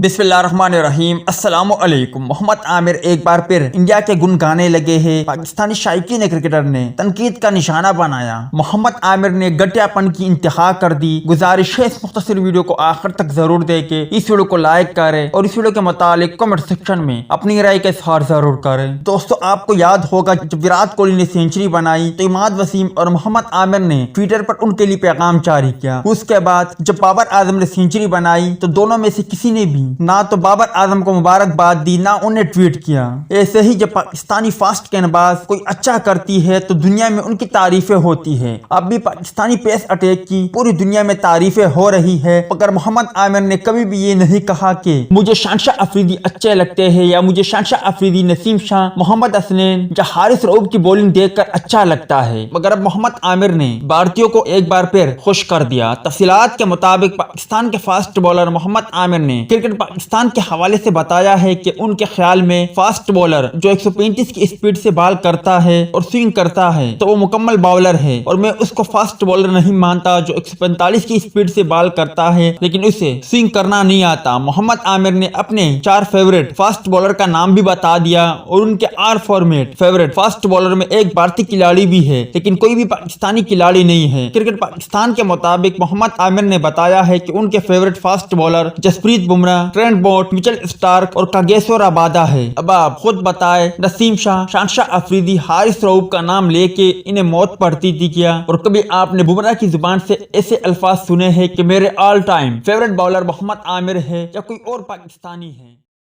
بسم اللہ الرحمن الرحیم۔ السلام علیکم۔ محمد عامر ایک بار پھر انڈیا کے گن گانے لگے ہیں۔ پاکستانی شائقین کرکٹر نے تنقید کا نشانہ بنایا۔ محمد عامر نے گھٹیا پن کی انتہا کر دی۔ گزارش ہے اس مختصر ویڈیو کو آخر تک ضرور دیکھیں، اس ویڈیو کو لائک کریں اور اس ویڈیو کے متعلق کمنٹ سیکشن میں اپنی رائے کا اظہار ضرور کریں۔ دوستو، آپ کو یاد ہوگا جب وراٹ کوہلی نے سینچری بنائی تو عماد وسیم اور محمد عامر نے ٹویٹر پر ان کے لیے پیغام جاری کیا۔ اس کے بعد جب بابر اعظم نے سینچری بنائی تو دونوں میں سے کسی نے بھی نہ تو بابر اعظم کو مبارکباد دی نہ انہیں ٹویٹ کیا۔ ایسے ہی جب پاکستانی فاسٹ گیند باز کوئی اچھا کرتی ہے تو دنیا میں ان کی تعریفیں ہوتی ہے۔ اب بھی پاکستانی پیس اٹیک کی پوری دنیا میں تعریفیں ہو رہی ہے، مگر محمد عامر نے کبھی بھی یہ نہیں کہا کہ مجھے شہنشاہ افریدی اچھے لگتے ہیں یا مجھے شہنشاہ افریدی، نسیم شاہ، محمد حسنین یا حارث رؤوف کی بولنگ دیکھ کر اچھا لگتا ہے۔ مگر اب محمد عامر نے بھارتیوں کو ایک بار پھر خوش کر دیا۔ تفصیلات کے مطابق پاکستان کے فاسٹ بالر محمد عامر نے کرکٹ پاکستان کے حوالے سے بتایا ہے کہ ان کے خیال میں فاسٹ بالر جو 135 کی اسپیڈ سے بال کرتا ہے اور سوئنگ کرتا ہے تو وہ مکمل باؤلر ہے، اور میں اس کو فاسٹ بالر نہیں مانتا جو 145 کی اسپیڈ سے بال کرتا ہے لیکن اسے سوئنگ کرنا نہیں آتا۔ محمد عامر نے اپنے 4 فیورٹ فاسٹ بالر کا نام بھی بتا دیا اور ان کے 8 فارمیٹ فیورٹ فاسٹ بالر میں ایک بھارتی کھلاڑی بھی ہے لیکن کوئی بھی پاکستانی کھلاڑی نہیں ہے۔ کرکٹ پاکستان کے مطابق محمد عامر نے بتایا ہے کہ ان کے فیورٹ فاسٹ بالر جسپریت بمراہ، ٹرینٹ بولٹ، مچل اسٹارک اور کاگیسو ربادہ ہے۔ اب آپ خود بتائیں، نسیم شاہ، شہنشاہ افریدی، حارث رؤوف کا نام لے کے انہیں موت پڑتی تھی کیا؟ اور کبھی آپ نے بمراہ کی زبان سے ایسے الفاظ سنے ہیں کہ میرے آل ٹائم فیورٹ بالر محمد عامر ہے یا کوئی اور پاکستانی ہے؟